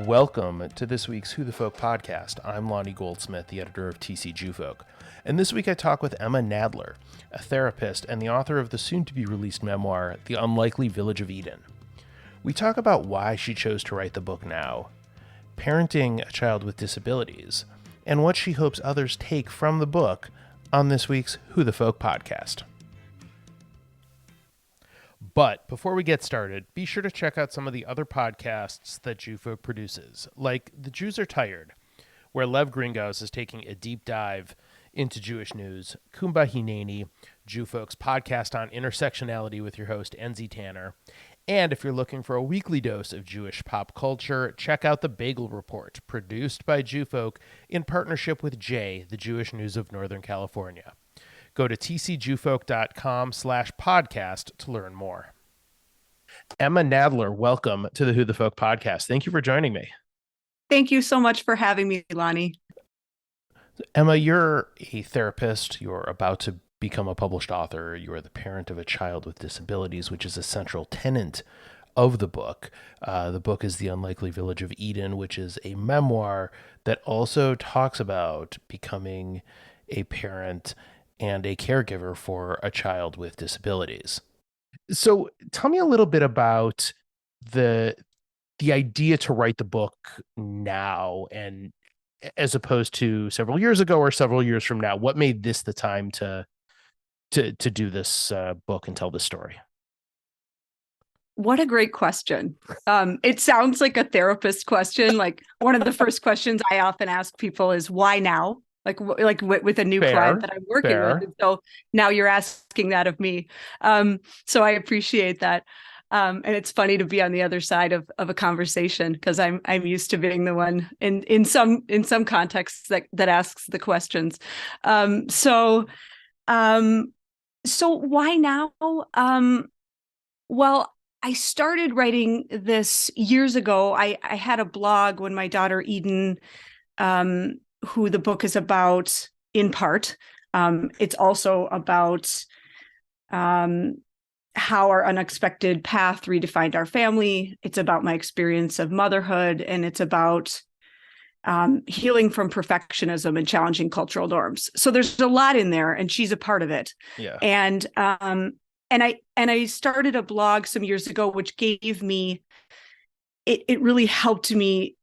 Welcome to this week's Who the Folk podcast. I'm Lonnie Goldsmith, the editor of TC Jewfolk. And this week I talk with Emma Nadler, a therapist and the author of the soon-to-be-released memoir, The Unlikely Village of Eden. We talk about why she chose to write the book now, parenting a child with disabilities, and what she hopes others take from the book on this week's Who the Folk podcast. But before we get started, be sure to check out some of the other podcasts that Jewfolk produces, like The Jews Are Tired, where Lev Gringaus is taking a deep dive into Jewish news, Kumba Hineni, Jewfolk's podcast on intersectionality with your host, Enzi Tanner. And if you're looking for a weekly dose of Jewish pop culture, check out The Bagel Report, produced by Jewfolk in partnership with Jay, the Jewish News of Northern California. Go to tcjewfolk.com/podcast to learn more. Emma Nadler, welcome to the Who the Folk podcast. Thank you for joining me. Thank you so much for having me, Lonnie. Emma, you're a therapist. You're about to become a published author. You are the parent of a child with disabilities, which is a central tenet of the book. The book is The Unlikely Village of Eden, which is a memoir that also talks about becoming a parent and a caregiver for a child with disabilities. So tell me a little bit about the idea to write the book now, and as opposed to several years ago or several years from now. What made this the time to do this book and tell this story? What a great question. It sounds like a therapist question. Like one of the first questions I often ask people is, why now? Like with a new client that I'm working with. And so now you're asking that of me. So I appreciate that. And it's funny to be on the other side of a conversation, because I'm used to being the one in some contexts that asks the questions. So why now? Well, I started writing this years ago. I had a blog when my daughter Eden, who the book is about in part. It's also about how our unexpected path redefined our family. It's about my experience of motherhood, and it's about healing from perfectionism and challenging cultural norms. So there's a lot in there, and she's a part of it. Yeah. And I started a blog some years ago, which gave me, it really helped me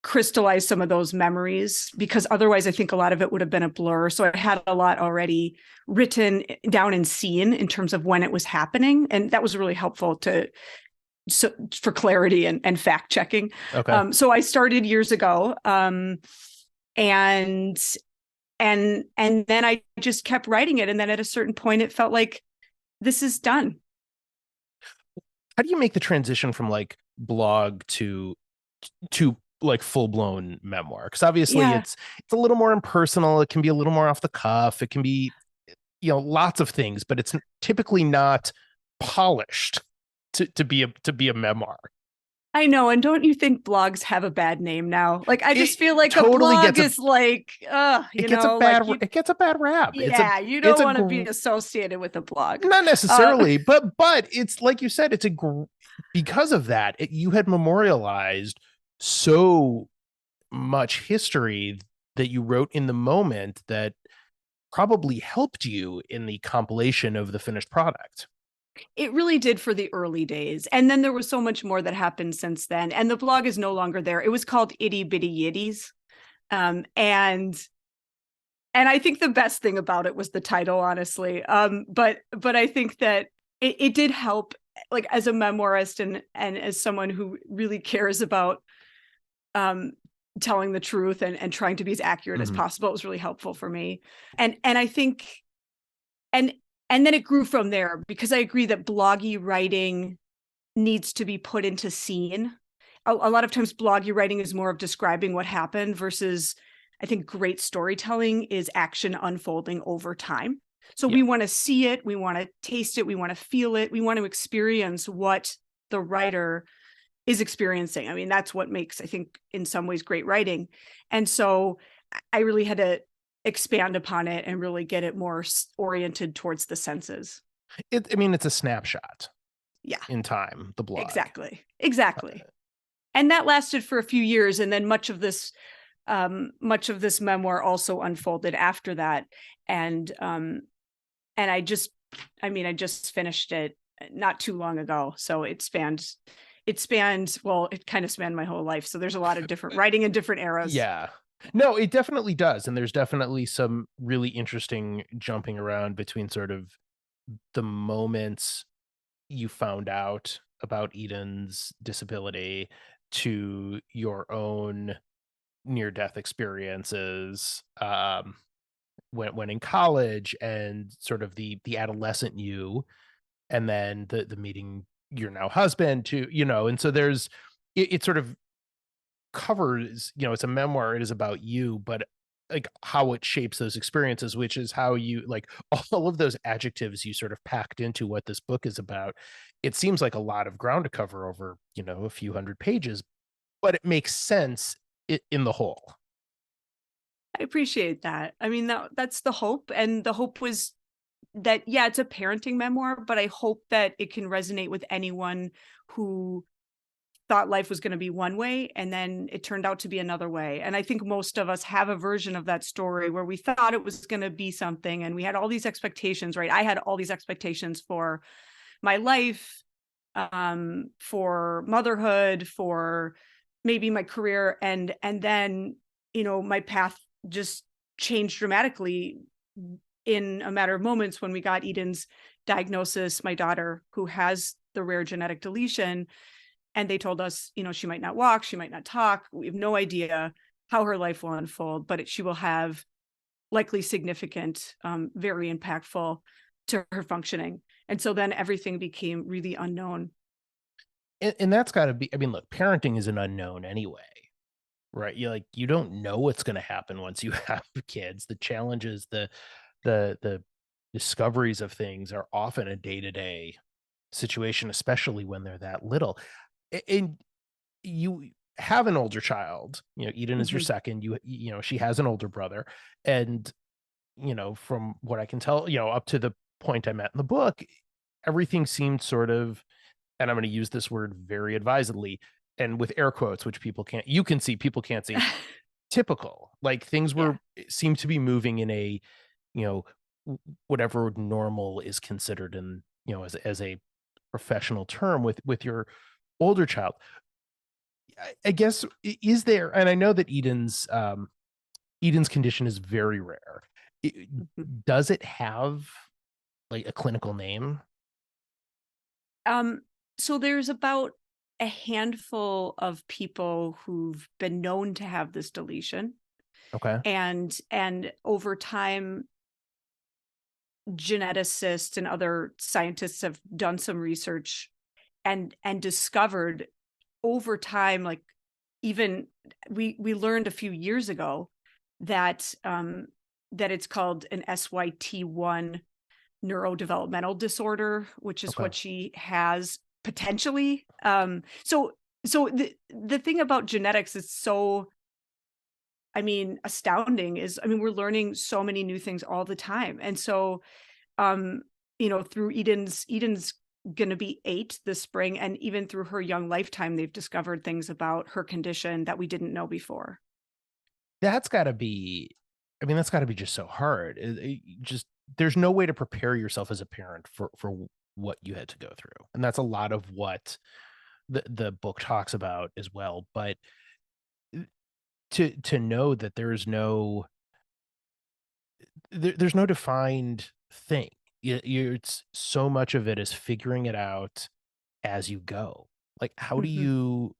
crystallize some of those memories, because otherwise I think a lot of it would have been a blur. So I had a lot already written down and seen in terms of when it was happening. And that was really helpful for clarity and fact checking. Okay. So I started years ago. And then I just kept writing it. And then at a certain point, it felt like this is done. How do you make the transition from like blog to like full-blown memoir? Because obviously it's a little more impersonal. It can be a little more off the cuff. It can be, lots of things, but it's typically not polished to be a memoir. I know. And don't you think blogs have a bad name now? Like, I just feel like totally a blog is like, it gets a bad rap. Yeah, you don't want to be associated with a blog. Not necessarily, but it's like you said, because of that, you had memorialized so much history that you wrote in the moment that probably helped you in the compilation of the finished product. It really did for the early days. And then there was so much more that happened since then. And the blog is no longer there. It was called Itty Bitty Yitties. And I think the best thing about it was the title, honestly. But I think that it did help, like as a memoirist and as someone who really cares about telling the truth and trying to be as accurate as possible. It was really helpful for me. And I think, and then it grew from there, because I agree that bloggy writing needs to be put into scene. A lot of times bloggy writing is more of describing what happened, versus I think great storytelling is action unfolding over time. So we want to see it, we want to taste it, we want to feel it, we want to experience what the writer is experiencing. I mean, that's what makes, I think, in some ways, great writing. And so I really had to expand upon it and really get it more oriented towards the senses. It's a snapshot. Yeah. In time, the blog. Exactly. and that lasted for a few years, and then much of this memoir also unfolded after that. And I just, I mean, I just finished it not too long ago, so well, it kind of spanned my whole life, so there's a lot of different writing in different eras. Yeah. No, it definitely does, and there's definitely some really interesting jumping around between sort of the moments you found out about Eden's disability to your own near-death experiences, when in college, and sort of the adolescent you, and then the meeting your now husband to, and so there's it sort of covers, it's a memoir, it is about you, but like how it shapes those experiences, which is how you like all of those adjectives you sort of packed into what this book is about. It seems like a lot of ground to cover over, a few hundred pages, but it makes sense in the whole. I appreciate that. I mean, that's the hope, and the hope was that, yeah, it's a parenting memoir, but I hope that it can resonate with anyone who thought life was gonna be one way, and then it turned out to be another way. And I think most of us have a version of that story where we thought it was gonna be something, and we had all these expectations, right? I had all these expectations for my life, for motherhood, for maybe my career, and then, my path just changed dramatically in a matter of moments when we got Eden's diagnosis, my daughter, who has the rare genetic deletion. And they told us, she might not walk, she might not talk. We have no idea how her life will unfold, but she will have likely significant, very impactful to her functioning. And so then everything became really unknown. And that's got to be, I mean, look, parenting is an unknown anyway, right? You don't know what's going to happen once you have kids. The challenges, the discoveries of things are often a day-to-day situation, especially when they're that little. And you have an older child, Eden is your Mhm. second, she has an older brother. And, from what I can tell, up to the point I'm at in the book, everything seemed sort of, and I'm going to use this word very advisedly and with air quotes, which you can see, people can't see, typical. Like things Yeah. seem to be moving in a, you know, whatever normal is considered in, as a professional term with your older child. I guess is there, and I know that Eden's condition is very rare. I- Mhm. does it have like a clinical name? Um, so there's about a handful of people who've been known to have this deletion. Okay. And over time, geneticists and other scientists have done some research and discovered over time, like, even we learned a few years ago that that it's called an SYT1 neurodevelopmental disorder, which is Okay. what she has potentially. So the thing about genetics is so, I mean, astounding. Is, I mean, we're learning so many new things all the time. And so, um, through Eden's going to be 8 this spring, and even through her young lifetime, they've discovered things about her condition that we didn't know before. That's got to be, I mean, that's got to be just so hard. Just there's no way to prepare yourself as a parent for what you had to go through, and that's a lot of what the book talks about as well. But to know that there's no defined thing. It's so much of it is figuring it out as you go. Like, how do Mhm.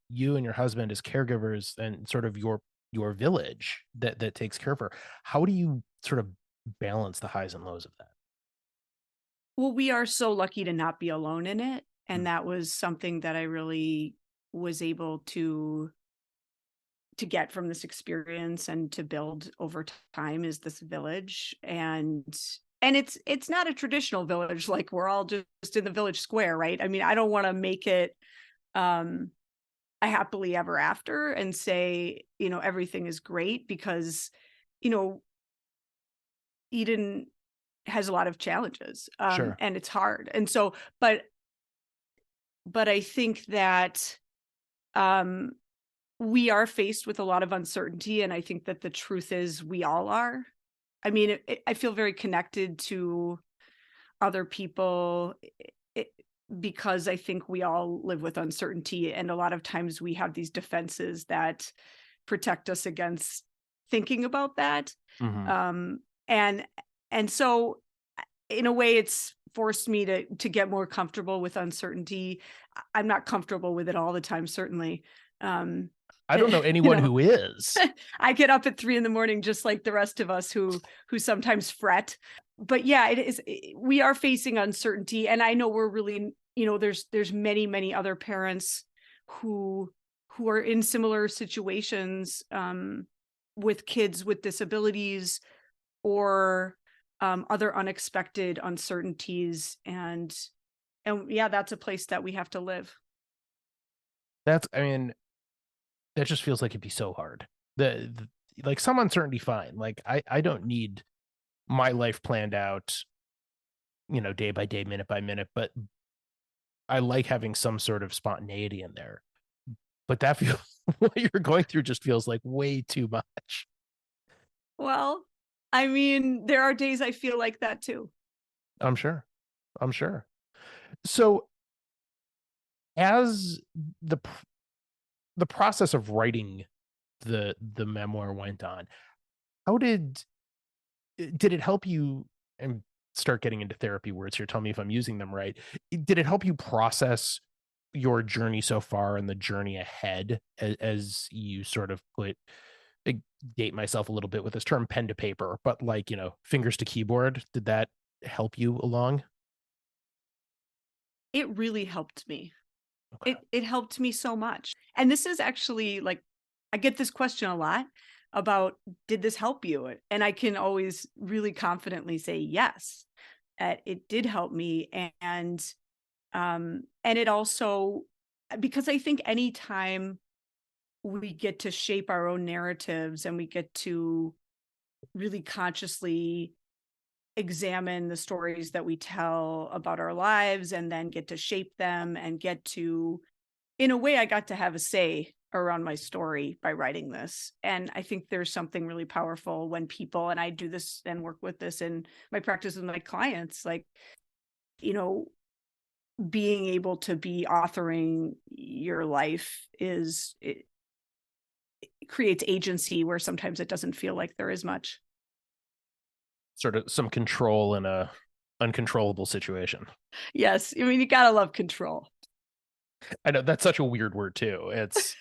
you and your husband as caregivers and sort of your village that takes care of her, how do you sort of balance the highs and lows of that? Well, we are so lucky to not be alone in it, Mm. and that was something that I really was able to get from this experience and to build over time, is this village. And it's not a traditional village, like we're all just in the village square, right? I mean, I don't want to make it um a happily ever after and say, everything is great, because you know Eden has a lot of challenges, Sure. and it's hard. And so, but I think that um, we are faced with a lot of uncertainty. And I think that the truth is we all are. I mean, I feel very connected to other people it, because I think we all live with uncertainty. And a lot of times we have these defenses that protect us against thinking about that. Hmm. Um, and and so in a way it's forced me to get more comfortable with uncertainty. I'm not comfortable with it all the time, certainly. Um, I don't know you anyone know, who is. I get up at 3 a.m, just like the rest of us who sometimes fret. But yeah, we are facing uncertainty. And I know we're really, there's many other parents who are in similar situations, with kids with disabilities or other unexpected uncertainties. And yeah, that's a place that we have to live. I mean, that just feels like it'd be so hard. The like some uncertainty, fine. Like I don't need my life planned out, day by day, minute by minute, but I like having some sort of spontaneity in there. But that feels what you're going through just feels like way too much. Well, I mean, there are days I feel like that too. I'm sure. I'm sure. So as the the process of writing the memoir went on, how did it help you and start getting into therapy words here? Tell me if I'm using them right. Did it help you process your journey so far and the journey ahead as you sort of put I date myself a little bit with this term pen to paper, but like, fingers to keyboard? Did that help you along? It really helped me. Okay. It helped me so much. And this is actually like, I get this question a lot about, did this help you? And I can always really confidently say yes, it did help me. And it also, because I think anytime we get to shape our own narratives and we get to really consciously examine the stories that we tell about our lives and then get to shape them and get to, in a way, I got to have a say around my story by writing this. And I think there's something really powerful when people, and I do this and work with this in my practice with my clients, like, you know, being able to be authoring your life it creates agency where sometimes it doesn't feel like there is much. Sort of some control in a uncontrollable situation. Yes. I mean, you gotta love control. I know that's such a weird word too. It's,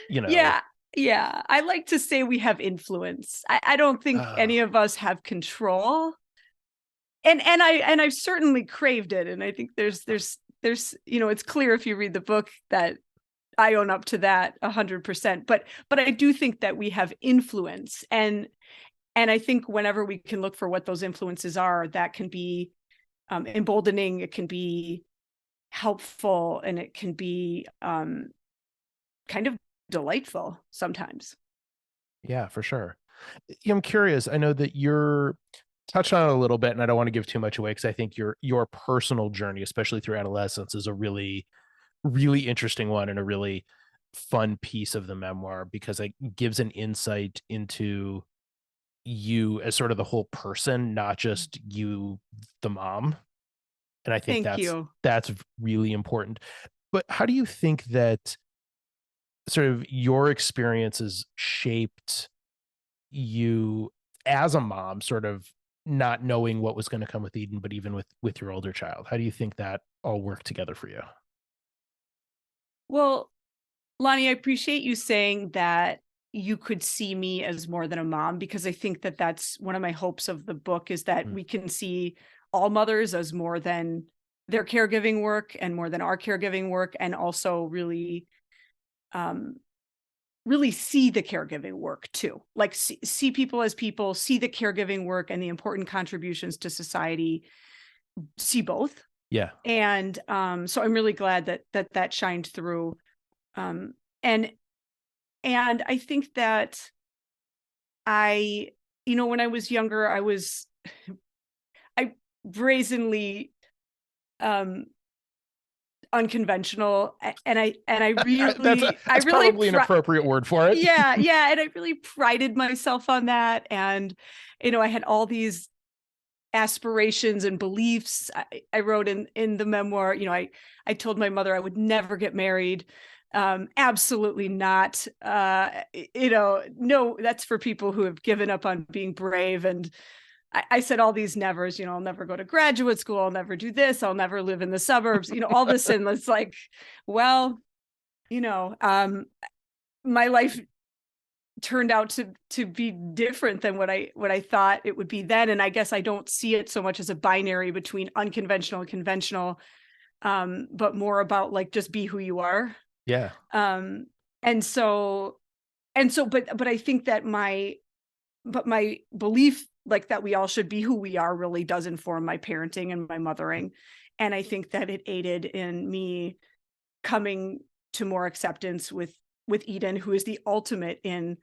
you know, Yeah. Yeah. I like to say we have influence. I don't think uh, any of us have control. And I've certainly craved it. And I think there's, it's clear if you read the book that I own up to that 100%. But I do think that we have influence. And I think whenever we can look for what those influences are, that can be emboldening, it can be helpful, and it can be kind of delightful sometimes. yeah, for sure. I'm curious. I know that you're touched on it a little bit, and I don't want to give too much away because I think your personal journey, especially through adolescence, is a really, really interesting one and a really fun piece of the memoir because it gives an insight into you as sort of the whole person, not just you, the mom. And I think Thank that's you. that's really important. But how do you think that sort of your experiences shaped you as a mom, sort of not knowing what was going to come with Eden, but even with your older child? How do you think that all worked together for you? Well, Lonnie, I appreciate you saying that you could see me as more than a mom, because I think that that's one of my hopes of the book, is that Mm. we can see all mothers as more than their caregiving work and more than our caregiving work, and also um, really see the caregiving work too. Like see people as people, see the caregiving work and the important contributions to society, see both. Yeah. And so I'm really glad that shined through. Um, and and I think that I, when I was younger, I brazenly um unconventional. And I That's really, I that's really, probably an appropriate word for it. yeah, yeah. And I really prided myself on that. And, I had all these aspirations and beliefs. I wrote in the memoir, I told my mother I would never get married. Absolutely not. No, that's for people who have given up on being brave. And I said all these nevers, I'll never go to graduate school. I'll never do this. I'll never live in the suburbs, all this. And it's like, well, my life turned out to be different than what I thought it would be then. And I guess I don't see it so much as a binary between unconventional and conventional, but more about like just be who you are. Yeah. Um, and so but I think that my belief like that we all should be who we are really does inform my parenting and my mothering. And I think that it aided in me coming to more acceptance with Eden, who is the ultimate in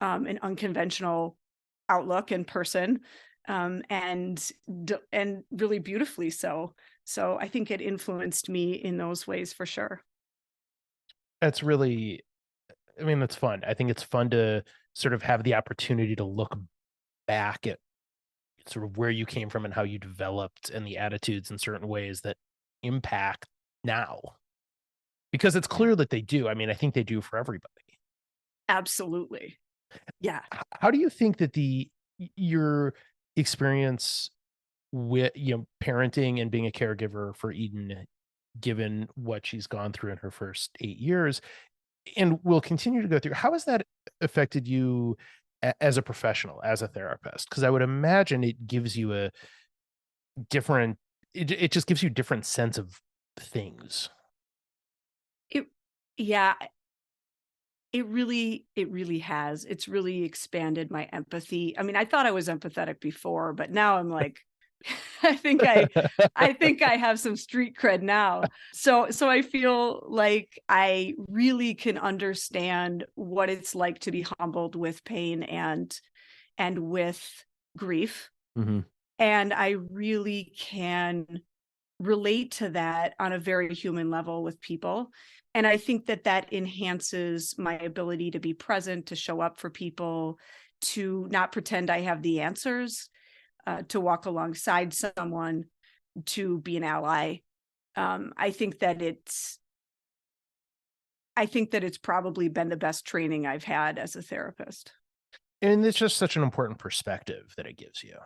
an unconventional outlook and person, and really beautifully so. So I think it influenced me in those ways for sure. That's really, I mean, that's fun. I think it's fun to sort of have the opportunity to look back at sort of where you came from and how you developed and the attitudes in certain ways that impact now. Because it's Yeah, clear that they do. I mean, I think they do for everybody. absolutely. Yeah. How do you think that your experience with, parenting and being a caregiver for Eden, given what she's gone through in her first 8 years and will continue to go through, how has that affected you as a professional, as a therapist? Because I would imagine it gives you a different, it just gives you a different sense of things. It yeah, it really has. It's really expanded my empathy. I mean, I thought I was empathetic before, but now I'm like, I think I have some street cred now. So I feel like I really can understand what it's like to be humbled with pain and with grief. Mhm. And I really can relate to that on a very human level with people. And I think that that enhances my ability to be present, to show up for people, to not pretend I have the answers, to walk alongside someone, to be an ally. I think that it's probably been the best training I've had as a therapist. And it's just such an important perspective that it gives you.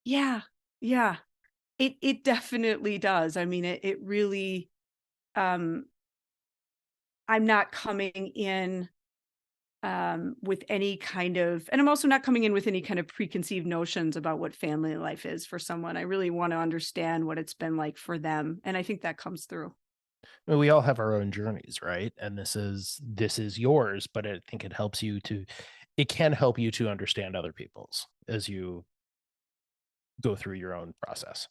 Yeah. Yeah. It definitely does. I mean, it really, um, I'm not coming in with any kind of, and I'm also not coming in with any kind of preconceived notions about what family life is for someone. I really want to understand what it's been like for them. And I think that comes through. Well, we all have our own journeys, right? And this is yours, but I think it can help you to understand other people's as you go through your own process.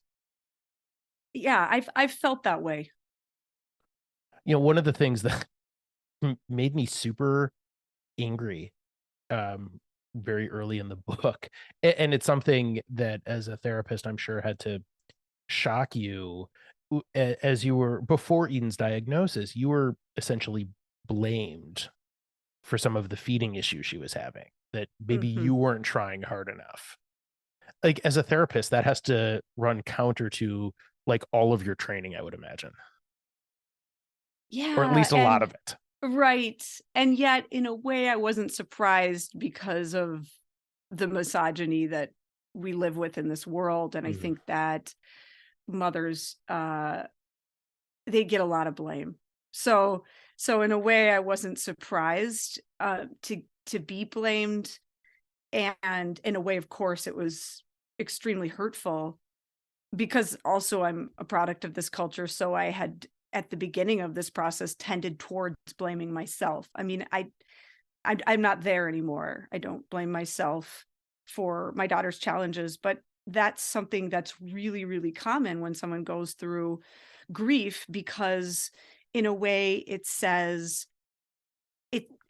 Yeah, I've felt that way. One of the things that made me super angry, um, very early in the book, and it's something that as a therapist, I'm sure had to shock you, as you were before Eden's diagnosis, you were essentially blamed for some of the feeding issues she was having, that maybe Hmm. you weren't trying hard enough. Like, as a therapist, that has to run counter to, like, all of your training, I would imagine, or at Yeah, least a lot and of it. right. And yet, in a way, I wasn't surprised because of the misogyny that we live with in this world. And I Mhm. think that mothers, they get a lot of blame. So so in a way, I wasn't surprised to be blamed. And in a way, of course, it was extremely hurtful because also I'm a product of this culture. So I had at the beginning of this process tended towards blaming myself. I mean, I'm not there anymore. I don't blame myself for my daughter's challenges, but that's something that's really, really common when someone goes through grief because in a way it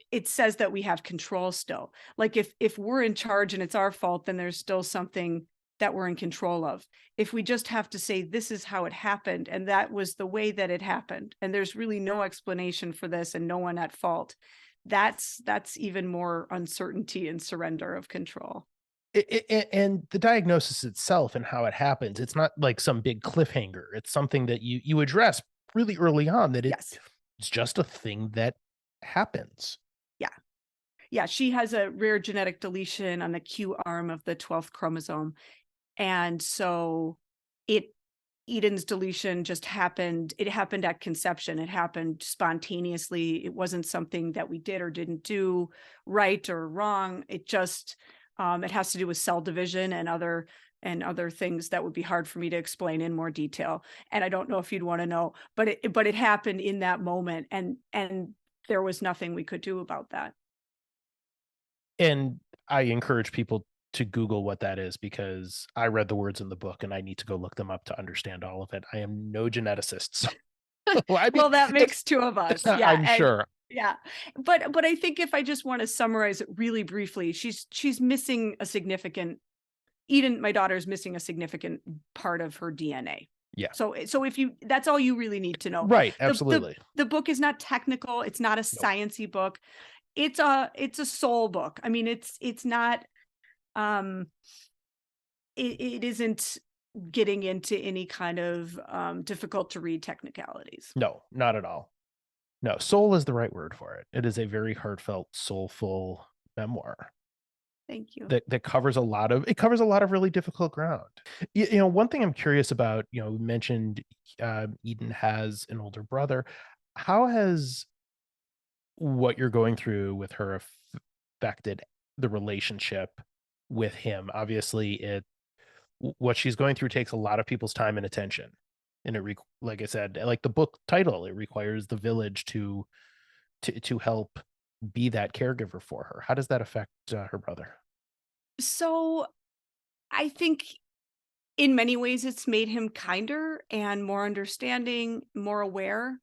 it says that we have control still. Like if we're in charge and it's our fault, then there's still something that we're in control of. If we just have to say, this is how it happened, and that was the way that it happened, and there's really no explanation for this and no one at fault, that's even more uncertainty and surrender of control. And the diagnosis itself and how it happens, it's not like some big cliffhanger. It's something that you address really early on, that Yes. it's just a thing that happens. Yeah. Yeah. She has a rare genetic deletion on the Q arm of the 12th chromosome. And so it Eden's deletion just happened. It happened at conception. It happened spontaneously. It wasn't something that we did or didn't do right or wrong. It just it has to do with cell division and other things that would be hard for me to explain in more detail. And I don't know if you'd want to know, but it happened in that moment, and there was nothing we could do about that. And I encourage people to Google what that is, because I read the words in the book and I need to go look them up to understand all of it. I am no geneticist. So, well, I mean, Well, that makes two of us. Yeah. I'm And sure. yeah. But I think if I just want to summarize it really briefly, she's missing a significant Eden, my daughter, is missing a significant part of her DNA. Yeah. So if you, that's all you really need to know. Right. The Absolutely. the book is not technical. It's not a Nope. sciencey book. It's a soul book. I mean, it's not um it isn't getting into any kind of difficult to read technicalities. No, not at all. No, soul is the right word for it. It is a very heartfelt, soulful memoir Thank you. that covers a lot of really difficult ground. One thing I'm curious about, we mentioned Eden has an older brother. How has what you're going through with her affected the relationship with him? Obviously, what she's going through takes a lot of people's time and attention. And like I said, like the book title, it requires the village to help be that caregiver for her. How does that affect her brother? So I think in many ways it's made him kinder and more understanding, more aware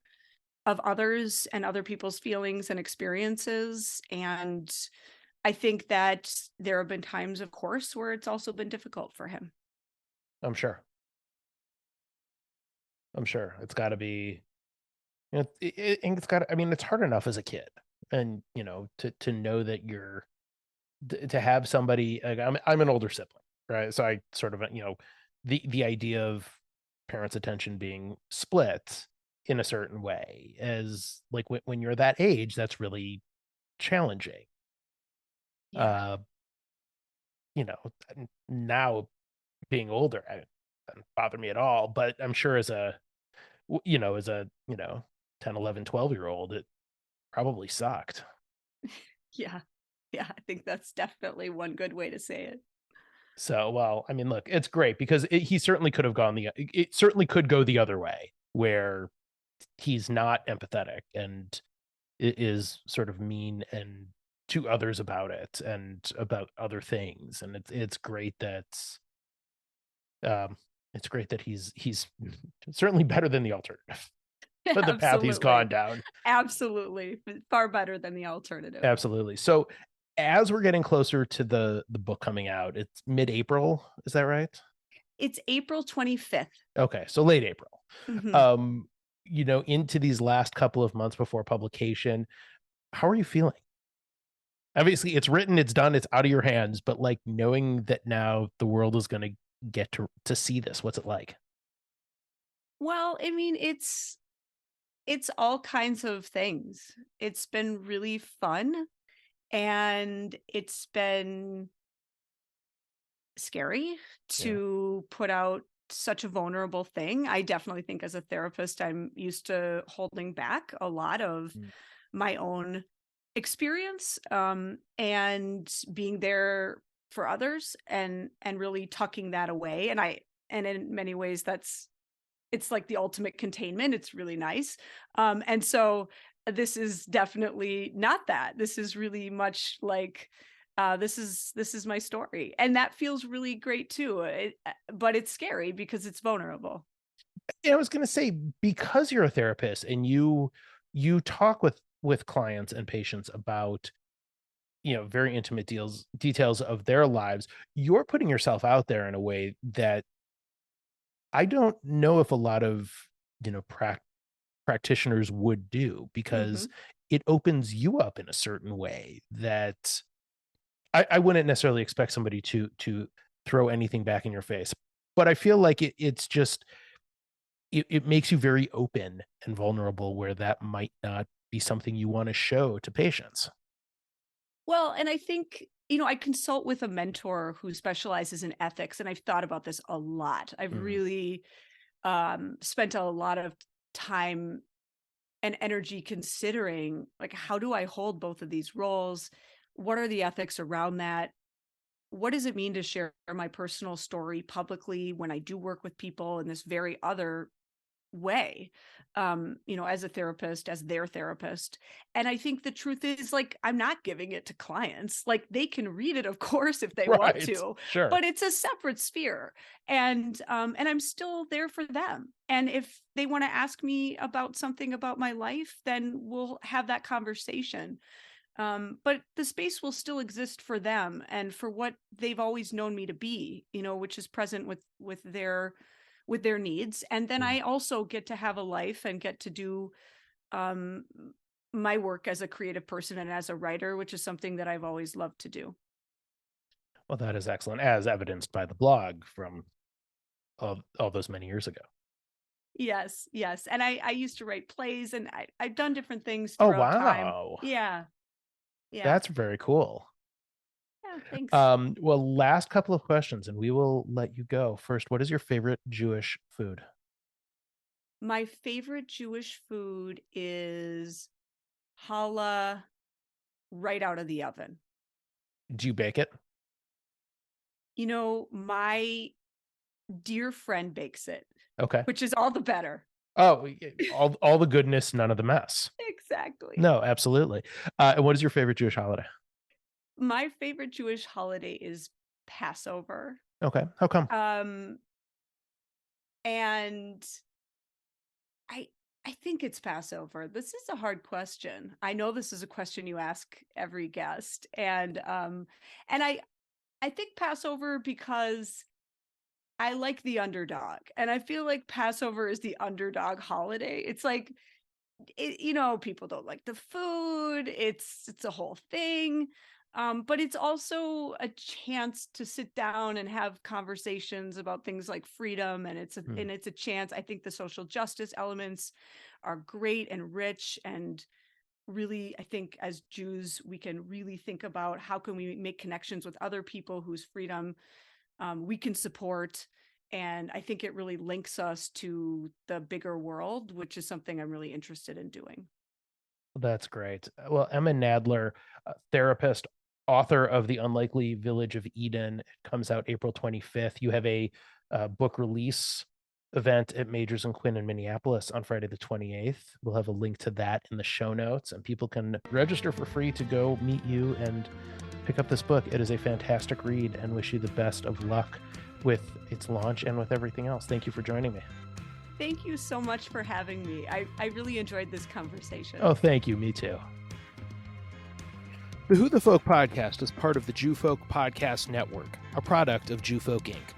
of others and other people's feelings and experiences. And I think that there have been times, of course, where it's also been difficult for him. I'm sure. I'm sure it's got to be. It's got. I mean, it's hard enough as a kid, and to know that to have somebody. Like, I'm an older sibling, right? So I sort of the idea of parents' attention being split in a certain way, as like when you're that age, that's really challenging. Yeah. Uh, you know, now being older, it doesn't bother me at all. But I'm sure as a 10, 11, 12-year old, it probably sucked. Yeah. Yeah. I think that's definitely one good way to say it. So, well, I mean, look, it's great because he certainly could have gone it certainly could go the other way, where he's not empathetic and is sort of mean and to others about it and about other things. And um it's great that he's certainly better than the alternative, but the path he's gone Absolutely. down. Absolutely. Far better than the alternative. Absolutely. So as we're getting closer to the book coming out, it's mid-April, is that right? It's April 25th. Okay, so late April. Mhm. Um, into these last couple of months before publication, how are you feeling? Obviously, it's written, it's done, it's out of your hands, but like knowing that now the world is going to get to see this, what's it like? Well, I mean, it's all kinds of things. It's been really fun, and it's been scary Yeah. to put out such a vulnerable thing. I definitely think as a therapist, I'm used to holding back a lot of Mm. my own experience, and being there for others, and really tucking that away. And in many ways it's like the ultimate containment. It's really nice. And so this is definitely not that. This is really much like this is my story, and that feels really great too. But it's scary because it's vulnerable. Yeah, I was going to say, because you're a therapist and you talk with clients and patients about very intimate details of their lives. You're putting yourself out there in a way that I don't know if a lot of, practitioners would do, Hmm. because it opens you up in a certain way that I wouldn't necessarily expect somebody to throw anything back in your face. But I feel like it's just it makes you very open and vulnerable, where that might not be something you want to show to patients. Well, and I think, I consult with a mentor who specializes in ethics, and I've thought about this a lot. I've Mm, really spent a lot of time and energy considering, like, how do I hold both of these roles? What are the ethics around that? What does it mean to share my personal story publicly when I do work with people in this very other way, as a therapist, as their therapist? And I think the truth is, like, I'm not giving it to clients. Like, they can read it, of course, if they want right. to, Sure. but it's a separate sphere. And I'm still there for them. And if they want to ask me about something about my life, then we'll have that conversation. But the space will still exist for them and for what they've always known me to be, which is present with their needs. And then Mm. I also get to have a life and get to do um my work as a creative person and as a writer, which is something that I've always loved to do. Well, that is excellent, as evidenced by the blog from all those many years ago. Yes, yes. And I used to write plays, and I've done different things Oh, throughout time. wow. Yeah, yeah. That's very cool. Yeah, thanks. Well, last couple of questions and we will let you go. First, what is your favorite Jewish food? My favorite Jewish food is challah right out of the oven. Do you bake it? My dear friend bakes it, Okay. which is all the better. Oh, all the goodness, none of the mess. Exactly. No, absolutely. And what is your favorite Jewish holiday? My favorite Jewish holiday is Passover. Okay. How come? Um, and I I think it's Passover. This is a hard question. I know this is a question you ask every guest. And I think Passover because I like the underdog. And I feel like Passover is the underdog holiday. It's like people don't like the food. It's a whole thing. But it's also a chance to sit down and have conversations about things like freedom, and Hmm. it's a chance. I think the social justice elements are great and rich, and really, I think as Jews we can really think about how can we make connections with other people whose freedom we can support. And I think it really links us to the bigger world, which is something I'm really interested in doing. That's great. Well, Emma Nadler, therapist, author of The Unlikely Village of Eden, it comes out April 25th. You have a book release event at Majors and Quinn in Minneapolis on Friday the 28th. We'll have a link to that in the show notes, and people can register for free to go meet you and pick up this book. It is a fantastic read, and wish you the best of luck with its launch and with everything else. Thank you for joining me. Thank you so much for having me. I really enjoyed this conversation. Oh, thank you. Me too. The Who the Folk podcast is part of the Jew Folk Podcast Network, a product of Jew Folk Inc.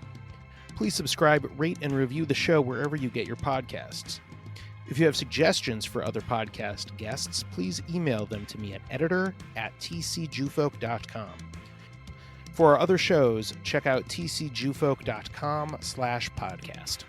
Please subscribe, rate, and review the show wherever you get your podcasts. If you have suggestions for other podcast guests, please email them to me at editor@tcjewfolk.com. For our other shows, check out tcjewfolk.com/podcast.